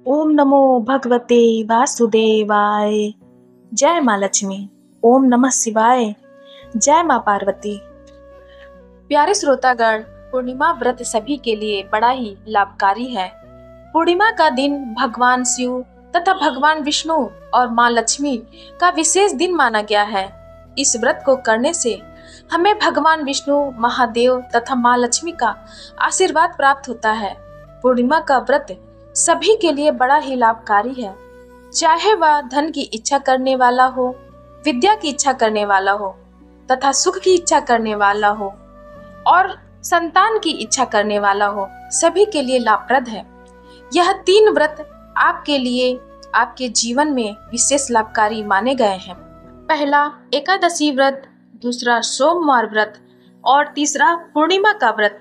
ओम नमो भगवते वासुदेवाय। जय माँ लक्ष्मी। ओम नमः शिवाय। जय माँ पार्वती। प्यारे श्रोतागण, पूर्णिमा व्रत सभी के लिए बड़ा ही लाभकारी है। पूर्णिमा का दिन भगवान शिव तथा भगवान विष्णु और माँ लक्ष्मी का विशेष दिन माना गया है। इस व्रत को करने से हमें भगवान विष्णु, महादेव तथा माँ लक्ष्मी का आशीर्वाद प्राप्त होता है। पूर्णिमा का व्रत सभी के लिए बड़ा ही लाभकारी है, चाहे वह धन की इच्छा करने वाला हो, विद्या की इच्छा करने वाला हो तथा सुख की इच्छा करने वाला हो और संतान की इच्छा करने वाला हो, सभी के लिए लाभप्रद है। यह 3 व्रत आपके लिए आपके जीवन में विशेष लाभकारी माने गए हैं। पहला एकादशी व्रत, दूसरा सोमवार व्रत और तीसरा पूर्णिमा का व्रत।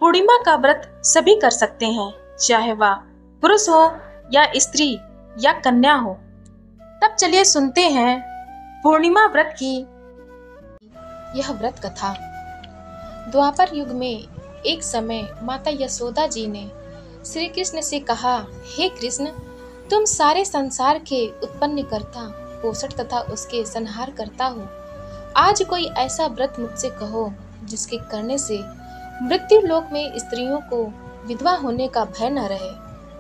पूर्णिमा का व्रत सभी कर सकते हैं, चाहे वह पुरुष हो या स्त्री या कन्या हो। तब चलिए सुनते हैं पूर्णिमा व्रत की यह व्रत कथा। द्वापर युग में एक समय माता यशोदा जी ने श्री कृष्ण से कहा, हे कृष्ण, तुम सारे संसार के उत्पन्न करता, पोषण तथा उसके संहार करता हो। आज कोई ऐसा व्रत मुझसे कहो जिसके करने से मृत्यु लोक में स्त्रियों को विधवा होने का भय न रहे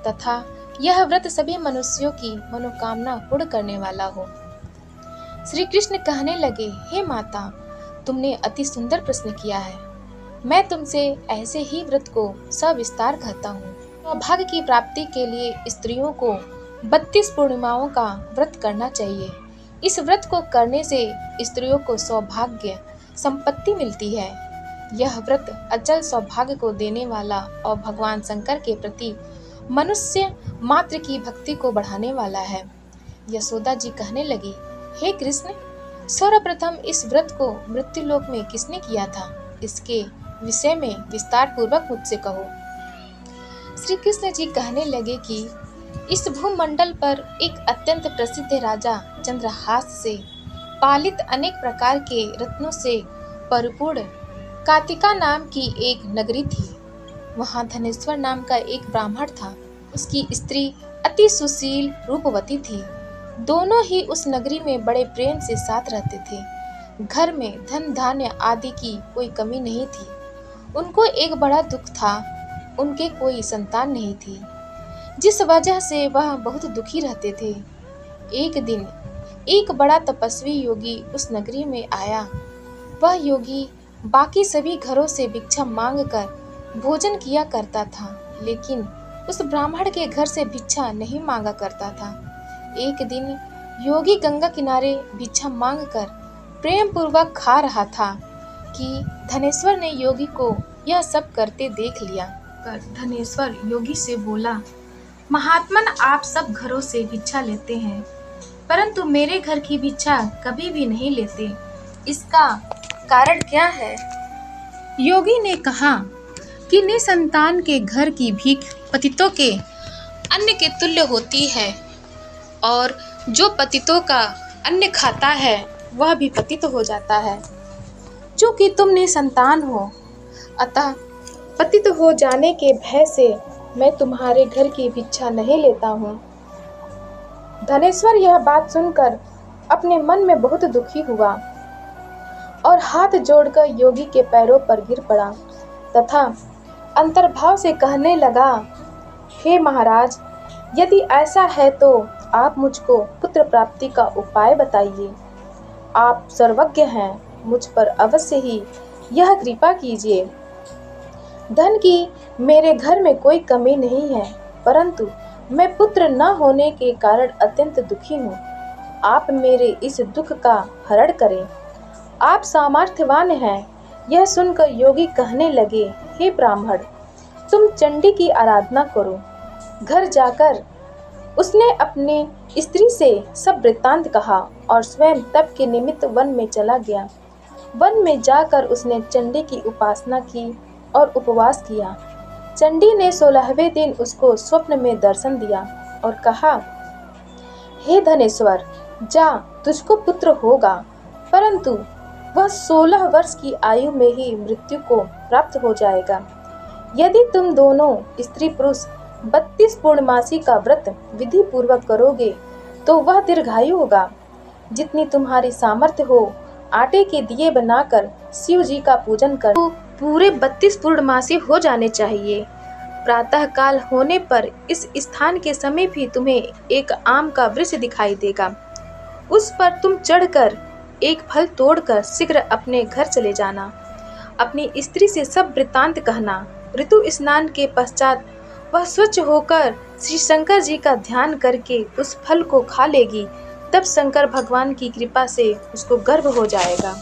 तथा यह व्रत सभी मनुष्यों की मनोकामना पूर्ण करने वाला हो। श्री कृष्ण कहने लगे, हे माता, तुमने अति सुंदर प्रश्न किया है। मैं तुमसे ऐसे ही व्रत को सविस्तार कहता हूँ। सौभाग्य की प्राप्ति के लिए स्त्रियों को 32 पूर्णिमाओं का व्रत करना चाहिए। इस व्रत को करने से स्त्रियों को सौभाग्य संपत्ति मिलती है। यह व्रत अचल सौभाग्य को देने वाला और भगवान शंकर के प्रति मनुष्य मात्र की भक्ति को बढ़ाने वाला है। यशोदा जी कहने लगी, हे कृष्ण, सर्वप्रथम इस व्रत को मृत्यु लोक में किसने किया था, इसके विषय में विस्तार पूर्वक मुझसे कहो। श्री कृष्ण जी कहने लगे कि इस भूमंडल पर एक अत्यंत प्रसिद्ध राजा चंद्रहास से पालित अनेक प्रकार के रत्नों से परिपूर्ण कातिका नाम की एक नगरी थी। वहाँ धनेश्वर नाम का एक ब्राह्मण था। उसकी स्त्री अति सुशील रूपवती थी। दोनों ही उस नगरी में बड़े प्रेम से साथ रहते थे। घर में धन धान्य आदि की कोई कमी नहीं थी। उनको एक बड़ा दुख था, उनके कोई संतान नहीं थी, जिस वजह से वह बहुत दुखी रहते थे। एक दिन एक बड़ा तपस्वी योगी उस नगरी में आया। वह योगी बाकी सभी घरों से भिक्षा मांगकर भोजन किया करता था, लेकिन उस ब्राह्मण के घर से भिक्षा नहीं मांगा करता था। एक दिन योगी गंगा किनारे भिक्षा मांगकर प्रेम पूर्वक खा रहा था कि धनेश्वर ने योगी को यह सब करते देख लिया। धनेश्वर योगी से बोला, महात्मन, आप सब घरों से भिक्षा लेते हैं, परंतु मेरे घर की भिक्षा कभी भी नहीं लेते। इसका कारण क्या है? योगी ने कहा कि निसंतान के घर की भीख पतितों के अन्न के तुल्य होती है और जो पतितों का अन्न खाता है वह भी पतित हो जाता है। चूंकि तुम निसंतान हो, अतः पतित हो जाने के भय से मैं तुम्हारे घर की भिक्षा नहीं लेता हूँ। धनेश्वर यह बात सुनकर अपने मन में बहुत दुखी हुआ और हाथ जोड़कर योगी के पैरों पर गिर पड़ा तथा अंतर्भाव से कहने लगा, हे महाराज, यदि ऐसा है तो आप मुझको पुत्र प्राप्ति का उपाय बताइए। आप सर्वज्ञ हैं, मुझ पर अवश्य ही यह कृपा कीजिए। धन की मेरे घर में कोई कमी नहीं है, परंतु मैं पुत्र न होने के कारण अत्यंत दुखी हूँ। आप मेरे इस दुख का हरण करें। आप सामर्थ्यवान हैं। यह सुनकर योगी कहने लगे, हे ब्राह्मण, तुम चंडी की आराधना करो। घर जाकर उसने अपने स्त्री से सब वृत्तांत कहा और स्वयं तप के निमित्त वन में चला गया। वन में जाकर उसने चंडी की उपासना की और उपवास किया। चंडी ने 16वें दिन उसको स्वप्न में दर्शन दिया और कहा, हे धनेश्वर, जा, तुझको पुत्र होगा, परंतु वह 16 वर्ष की आयु में ही मृत्यु को प्राप्त हो जाएगा। यदि तुम दोनों स्त्री पुरुष 32 पूर्णमासी का व्रत विधि पूर्वक करोगे तो वह दीर्घायु होगा। जितनी तुम्हारी सामर्थ्य हो, आटे के दिए बनाकर शिव जी का पूजन कर। तो पूरे 32 पूर्णमासी हो जाने चाहिए। प्रातः काल होने पर इस स्थान के समय भी तुम्हें एक आम का वृक्ष दिखाई देगा। उस पर तुम चढ़कर एक फल तोड़कर शीघ्र अपने घर चले जाना। अपनी स्त्री से सब वृत्तांत कहना। ऋतु स्नान के पश्चात वह स्वच्छ होकर श्री शंकर जी का ध्यान करके उस फल को खा लेगी। तब शंकर भगवान की कृपा से उसको गर्भ हो जाएगा।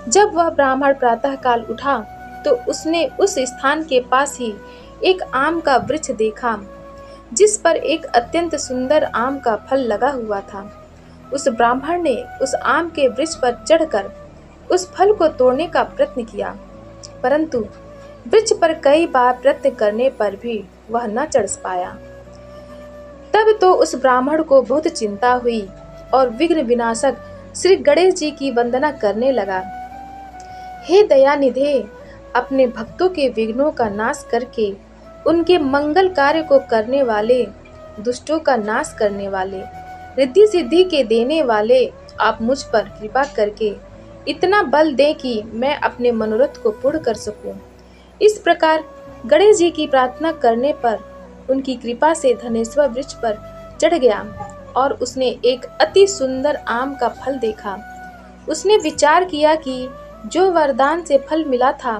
जब वह ब्राह्मण प्रातः काल उठा तो उसने उस स्थान के पास ही एक आम का वृक्ष देखा, जिस पर एक अत्यंत सुंदर आम का फल लगा हुआ था। उस ब्राह्मण ने उस आम के वृक्ष पर चढ़कर उस फल को तोड़ने का प्रयत्न किया, परंतु वृक्ष पर कई बार प्रयत्न करने पर भी वह न चढ़ पाया। तब तो उस ब्राह्मण को बहुत चिंता हुई और विघ्न विनाशक श्री गणेश जी की वंदना करने लगा। हे दयानिधे, अपने भक्तों के विघ्नों का नाश करके उनके मंगल कार्य को करने वाले, दुष्टों का नाश करने वाले, रिद्धि सिद्धि के देने वाले, आप मुझ पर कृपा करके इतना बल दें कि मैं अपने मनोरथ को पूर्ण कर सकूं। इस प्रकार गणेश जी की प्रार्थना करने पर उनकी कृपा से धनेश्वर वृक्ष पर चढ़ गया और उसने एक अति सुंदर आम का फल देखा। उसने विचार किया कि जो वरदान से फल मिला था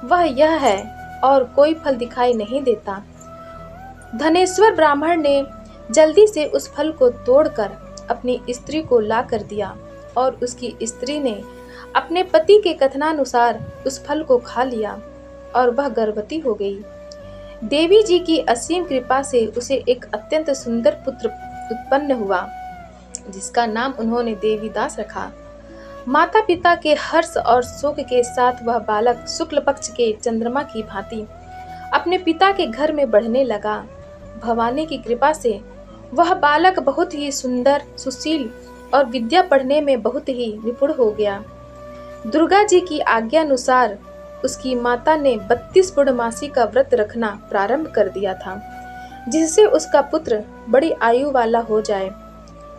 वह यह है और कोई फल दिखाई नहीं देता। धनेश्वर ब्राह्मण ने जल्दी से उस फल को तोड़कर अपनी स्त्री को ला कर दिया और उसकी स्त्री ने अपने पति के कथनानुसार उस फल को खा लिया और वह गर्भवती हो गई। देवी जी की असीम कृपा से उसे एक अत्यंत सुंदर पुत्र उत्पन्न हुआ, जिसका नाम उन्होंने देवीदास रखा। माता पिता के हर्ष और शोक के साथ वह बालक शुक्ल पक्ष के चंद्रमा की भांति अपने पिता के घर में बढ़ने लगा। भवानी की कृपा से वह बालक बहुत ही सुंदर, सुशील और विद्या पढ़ने में बहुत ही निपुण हो गया। दुर्गा जी की आज्ञा अनुसार उसकी माता ने 32 पूर्णमासी का व्रत रखना प्रारंभ कर दिया था, जिससे उसका पुत्र बड़ी आयु वाला हो जाए।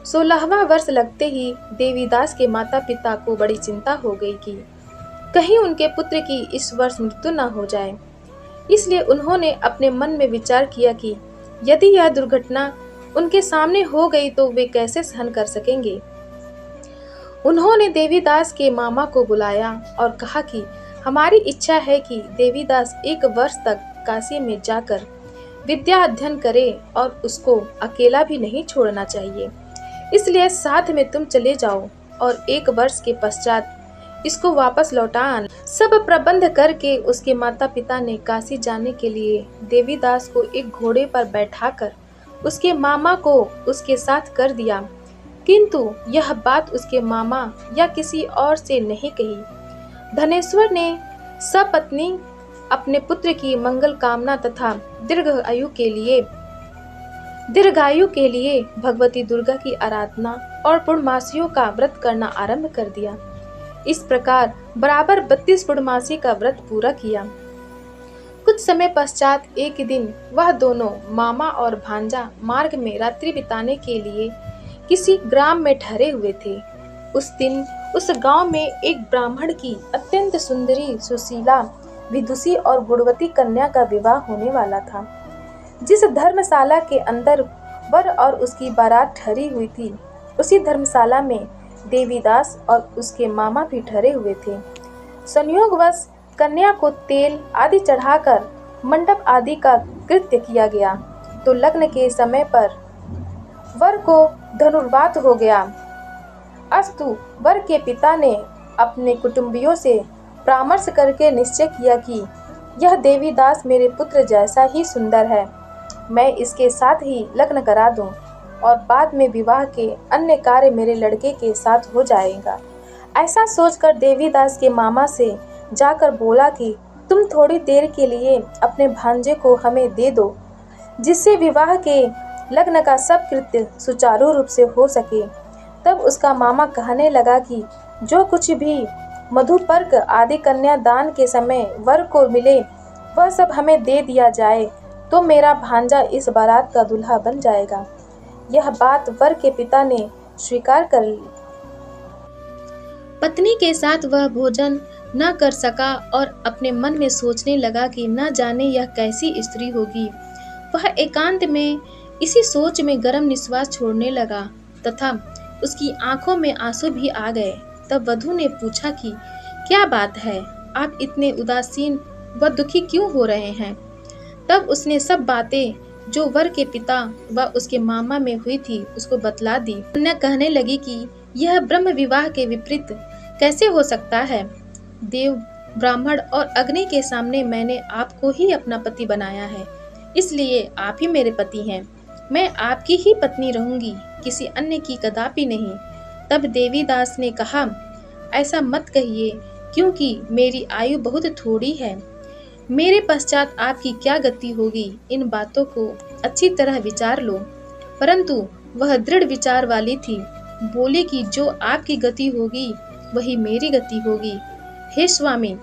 16वां वर्ष लगते ही देवीदास के माता पिता को बड़ी चिंता हो गई कि कहीं उनके पुत्र की इस वर्ष मृत्यु न हो जाए। इसलिए उन्होंने अपने मन में विचार किया कि यदि यह दुर्घटना उनके सामने हो गई तो वे कैसे सहन कर सकेंगे। उन्होंने देवीदास के मामा को बुलाया और कहा कि हमारी इच्छा है कि देवीदास 1 वर्ष तक काशी में जाकर विद्या अध्ययन करे और उसको अकेला भी नहीं छोड़ना चाहिए। इसलिए साथ में तुम चले जाओ और 1 वर्ष के पश्चात इसको वापस लौटा आना। सब प्रबंध करके उसके माता पिता ने काशी जाने के लिए देवीदास को एक घोड़े पर बैठाकर उसके मामा को उसके साथ कर दिया, किंतु यह बात उसके मामा या किसी और से नहीं कही। धनेश्वर ने सपत्नी अपने पुत्र की मंगल कामना तथा दीर्घायु के लिए भगवती दुर्गा की आराधना और पूर्णमासियों का व्रत करना आरंभ कर दिया। इस प्रकार बराबर 32 पूर्णमासी का व्रत पूरा किया। कुछ समय पश्चात एक दिन वह दोनों मामा और भांजा मार्ग में रात्रि बिताने के लिए किसी ग्राम में ठहरे हुए थे। उस दिन उस गांव में एक ब्राह्मण की अत्यंत सुंदरी, सुशीला, विदुषी और गुणवती कन्या का विवाह होने वाला था। जिस धर्मशाला के अंदर वर और उसकी बारात ठहरी हुई थी, उसी धर्मशाला में देवीदास और उसके मामा भी ठहरे हुए थे। संयोगवश कन्या को तेल आदि चढ़ाकर मंडप आदि का कृत्य किया गया तो लग्न के समय पर वर को धनुर्वात हो गया। अस्तु वर के पिता ने अपने कुटुंबियों से परामर्श करके निश्चय किया कि यह देवीदास मेरे पुत्र जैसा ही सुंदर है, मैं इसके साथ ही लग्न करा दूं और बाद में विवाह के अन्य कार्य मेरे लड़के के साथ हो जाएगा। ऐसा सोचकर देवीदास के मामा से जाकर बोला कि तुम थोड़ी देर के लिए अपने भांजे को हमें दे दो, जिससे विवाह के लग्न का सब कृत्य सुचारू रूप से हो सके। तब उसका मामा कहने लगा कि जो कुछ भी मधुपर्क आदि कन्यादान के समय वर को मिले वह सब हमें दे दिया जाए, तो मेरा भांजा इस बारात का दूल्हा बन जाएगा। यह बात वर के पिता ने स्वीकार कर ली। पत्नी के साथ वह भोजन न कर सका और अपने मन में सोचने लगा कि न जाने यह कैसी स्त्री होगी। वह एकांत में इसी सोच में गर्म निश्वास छोड़ने लगा तथा उसकी आंखों में आंसू भी आ गए। तब वधू ने पूछा कि क्या बात है, आप इतने उदासीन व दुखी क्यों हो रहे हैं? तब उसने सब बातें जो वर के पिता व उसके मामा में हुई थी उसको बतला दी। कन्या कहने लगी कि यह ब्रह्म विवाह के विपरीत कैसे हो सकता है? देव, ब्राह्मण और अग्नि के सामने मैंने आपको ही अपना पति बनाया है, इसलिए आप ही मेरे पति हैं। मैं आपकी ही पत्नी रहूंगी, किसी अन्य की कदापि नहीं। तब देवीदास ने कहा, ऐसा मत कहिए, क्योंकि मेरी आयु बहुत थोड़ी है। मेरे पश्चात आपकी क्या गति होगी, इन बातों को अच्छी तरह विचार लो। परंतु वह दृढ़ विचार वाली थी, बोली कि जो आपकी गति होगी वही मेरी गति होगी। हे स्वामी,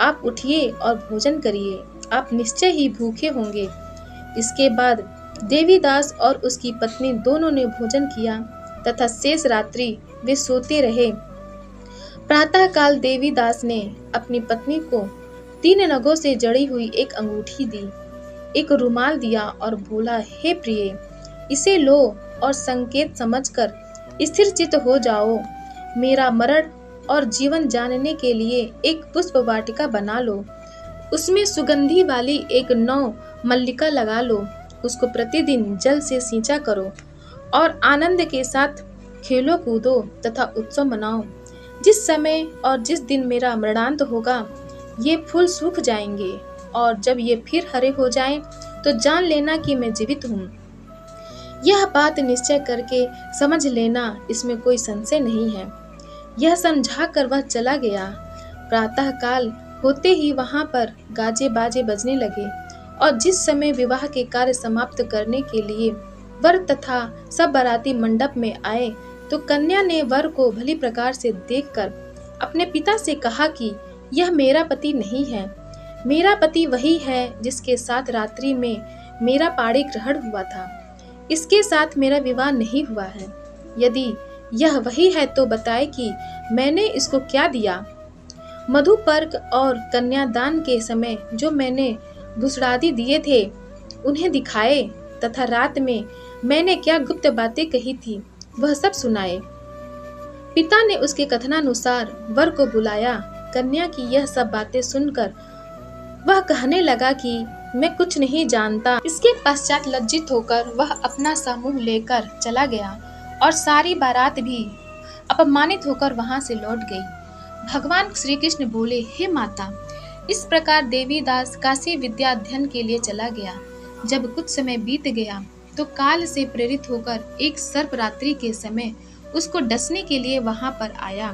आप उठिए और भोजन करिए, आप निश्चय ही भूखे होंगे। इसके बाद देवीदास और उसकी पत्नी दोनों ने भोजन किया तथा शेष रात्रि वे सोते रहे। प्रातः काल देवीदास ने अपनी पत्नी को 3 नगों से जड़ी हुई एक अंगूठी दी, एक रुमाल दिया और बोला, हे प्रिय, इसे लो और संकेत समझकर स्थिर चित्त हो जाओ। मेरा मरण और जीवन जानने के लिए एक पुष्प वाटिका बना लो, उसमें सुगंधी वाली एक 9 मल्लिका लगा लो, उसको प्रतिदिन जल से सींचा करो और आनंद के साथ खेलो कूदो तथा उत्सव मनाओ। जिस समय और जिस दिन मेरा मरणांत होगा, ये फूल सूख जाएंगे और जब ये फिर हरे हो जाएं, तो जान लेना कि मैं जीवित हूँ। यह बात निश्चय करके समझ लेना, इसमें कोई संशय नहीं है। यह समझा कर वह चला गया। प्रातः काल होते ही वहां पर गाजे बाजे बजने लगे और जिस समय विवाह के कार्य समाप्त करने के लिए वर तथा सब बाराती मंडप में आए, तो कन्या ने वर को भली प्रकार से देखकर अपने पिता से कहा कि यह मेरा पति नहीं है। मेरा पति वही है जिसके साथ रात्रि में मेरा पाणी ग्रहण हुआ था। इसके साथ मेरा विवाह नहीं हुआ है। यदि यह वही है तो बताए कि मैंने इसको क्या दिया। मधुपर्क और कन्यादान के समय जो मैंने भूषणादि दिए थे उन्हें दिखाए तथा रात में मैंने क्या गुप्त बातें कही थी वह सब सुनाए। पिता ने उसके कथनानुसार वर को बुलाया। कन्या की यह सब बातें सुनकर वह कहने लगा कि मैं कुछ नहीं जानता। इसके पश्चात लज्जित होकर वह अपना समूह लेकर चला गया और सारी बारात भी अपमानित होकर वहां से लौट गई। भगवान श्री कृष्ण बोले, हे माता, इस प्रकार देवीदास काशी विद्या अध्ययन के लिए चला गया। जब कुछ समय बीत गया तो काल से प्रेरित होकर एक सर्प रात्रि के समय उसको डसने के लिए वहां पर आया।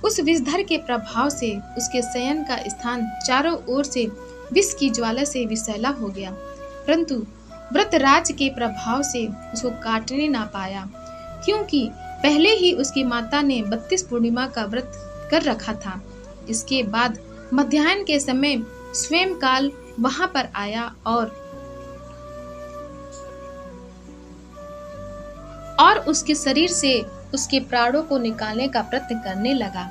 उस विषधर के प्रभाव से उसके शयन का स्थान चारों ओर से विष की ज्वाला से विषैला हो गया, परंतु व्रतराज के प्रभाव से उसको काटने ना पाया, क्योंकि पहले ही उसकी माता ने 32 पूर्णिमा का व्रत कर रखा था। इसके बाद मध्याह्न के समय स्वयं काल वहां पर आया और उसके शरीर से उसके प्राणों को निकालने का प्रयत्न करने लगा,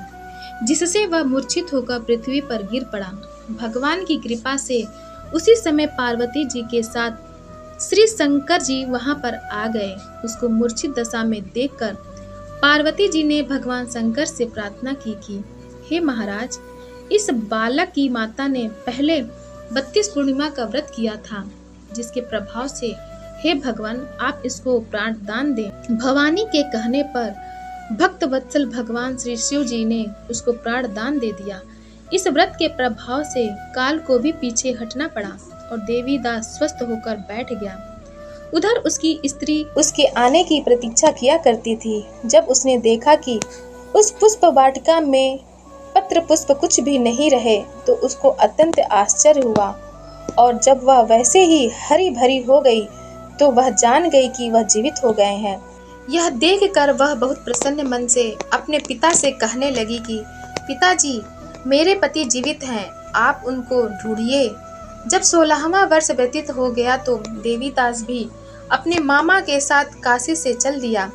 जिससे वह मूर्छित होकर पृथ्वी पर गिर पड़ा। भगवान की कृपा से उसी समय पार्वती जी के साथ श्री शंकर जी वहां पर आ गए। उसको मूर्छित दशा में देखकर पार्वती जी ने भगवान शंकर से प्रार्थना की कि हे महाराज, इस बालक की माता ने पहले 32 पूर्णिमा का व्रत किया था, जिसके प्रभाव से हे भगवान आप इसको प्राण दान दें। भवानी के कहने पर भक्त वत्सल भगवान श्री शिव जी ने उसको प्राण दान दे दिया। इस व्रत के प्रभाव से काल को भी पीछे हटना पड़ा और देवीदास स्वस्थ होकर बैठ गया। उधर उसकी स्त्री उसके आने की प्रतीक्षा किया करती थी। जब उसने देखा कि उस पुष्प वाटिका में पत्र पुष्प कुछ भी नहीं रहे तो उसको अत्यंत आश्चर्य हुआ, और जब वह वैसे ही हरी भरी हो गई तो वह जान गई कि वह जीवित हो गए हैं। यह देखकर वह बहुत प्रसन्न मन से अपने पिता से कहने लगी कि पिताजी, मेरे पति जीवित हैं, आप उनको ढूंढिए। जब 16वां वर्ष व्यतीत हो गया तो देवीदास भी अपने मामा के साथ काशी से चल दिया।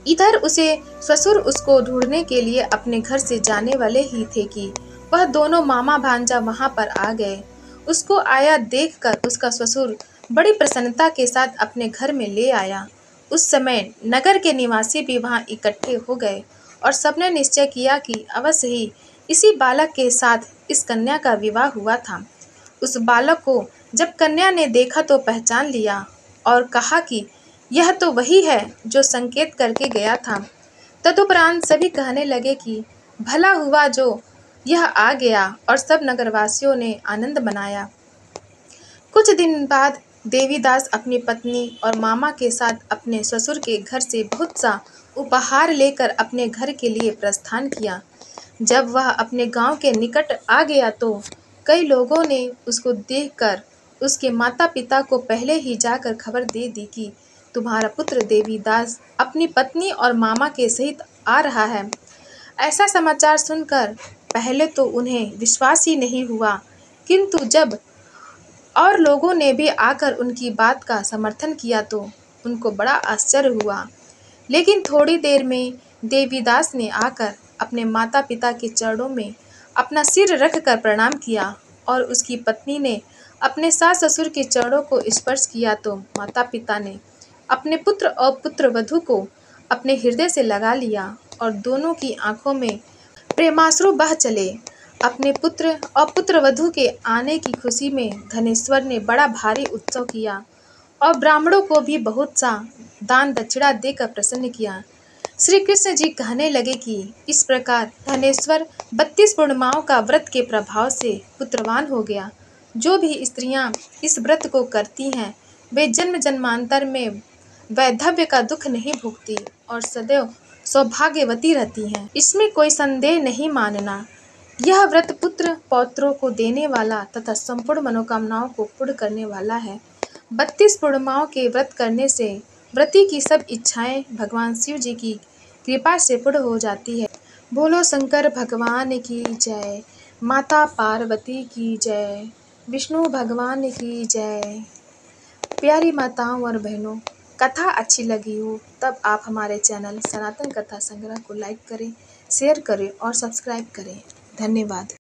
इधर उसे ससुर उसको ढूंढने के लिए अपने घर से जाने वाले ही थे कि वह दोनों मामा भांजा वहां पर आ गए। उसको आया देखकर उसका ससुर बड़ी प्रसन्नता के साथ अपने घर में ले आया। उस समय नगर के निवासी भी वहां इकट्ठे हो गए और सबने निश्चय किया कि अवश्य ही इसी बालक के साथ इस कन्या का विवाह हुआ था। उस बालक को जब कन्या ने देखा तो पहचान लिया और कहा कि यह तो वही है जो संकेत करके गया था। तदुपरांत सभी कहने लगे कि भला हुआ जो यह आ गया, और सब नगरवासियों ने आनंद मनाया। कुछ दिन बाद देवीदास अपनी पत्नी और मामा के साथ अपने ससुर के घर से बहुत सा उपहार लेकर अपने घर के लिए प्रस्थान किया। जब वह अपने गांव के निकट आ गया तो कई लोगों ने उसको देखकर उसके माता पिता को पहले ही जाकर खबर दे दी कि तुम्हारा पुत्र देवीदास अपनी पत्नी और मामा के सहित आ रहा है। ऐसा समाचार सुनकर पहले तो उन्हें विश्वास ही नहीं हुआ, किंतु जब और लोगों ने भी आकर उनकी बात का समर्थन किया तो उनको बड़ा आश्चर्य हुआ। लेकिन थोड़ी देर में देवीदास ने आकर अपने माता पिता के चरणों में अपना सिर रखकर प्रणाम किया और उसकी पत्नी ने अपने सास ससुर के चरणों को स्पर्श किया तो माता पिता ने अपने पुत्र और पुत्रवधू को अपने हृदय से लगा लिया और दोनों की आंखों में प्रेमाश्रु बह चले। अपने पुत्र और पुत्रवधू के आने की खुशी में धनेश्वर ने बड़ा भारी उत्सव किया और ब्राह्मणों को भी बहुत सा दान दक्षिणा देकर प्रसन्न किया। श्री कृष्ण जी कहने लगे कि इस प्रकार धनेश्वर 32 पूर्णिमाओं का व्रत के प्रभाव से पुत्रवान हो गया। जो भी स्त्रियां इस व्रत को करती हैं वे जन्म जन्मांतर में वैधव्य का दुख नहीं भोगती और सदैव सौभाग्यवती रहती हैं। इसमें कोई संदेह नहीं मानना। यह व्रत पुत्र पौत्रों को देने वाला तथा संपूर्ण मनोकामनाओं को पूर्ण करने वाला है। 32 पूर्णिमाओं के व्रत करने से व्रती की सब इच्छाएं भगवान शिव जी की कृपा से पूर्ण हो जाती है। बोलो शंकर भगवान की जय, माता पार्वती की जय, विष्णु भगवान की जय। प्यारी माताओं और बहनों, कथा अच्छी लगी हो तब आप हमारे चैनल सनातन कथा संग्रह को लाइक करें, शेयर करें और सब्सक्राइब करें। धन्यवाद।